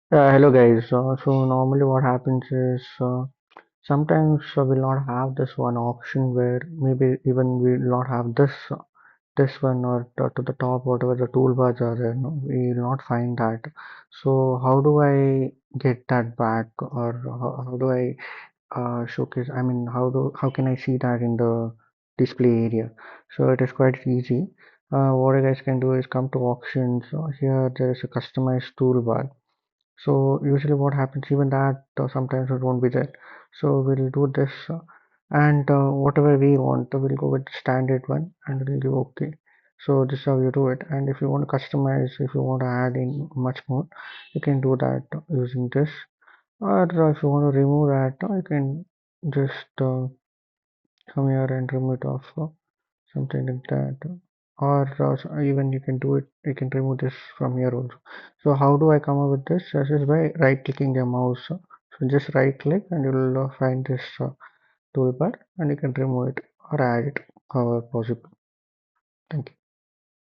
Hello guys. So normally what happens is sometimes we'll not have this one option where maybe even we'll not have this one or to the top whatever the toolbars are there. No, we will not find that. So how do I get that back, or how do I showcase? I mean, how can I see that in the display area? So it is quite easy. What you guys can do is come to options. Here there is a customized toolbar. So usually what happens, even that sometimes it won't be there. So we'll do this and whatever we want, we'll go with the standard one and we'll give OK. So this is how you do it. And if you want to customize, if you want to add in much more, you can do that using this. Or if you want to remove that, you can just come here and remove it off. Something like that, or even you can do it, you can remove this from here also. So how do I come up with this? This is by right clicking the mouse. So just right click and you'll find this toolbar and you can remove it or add it however possible. Thank you.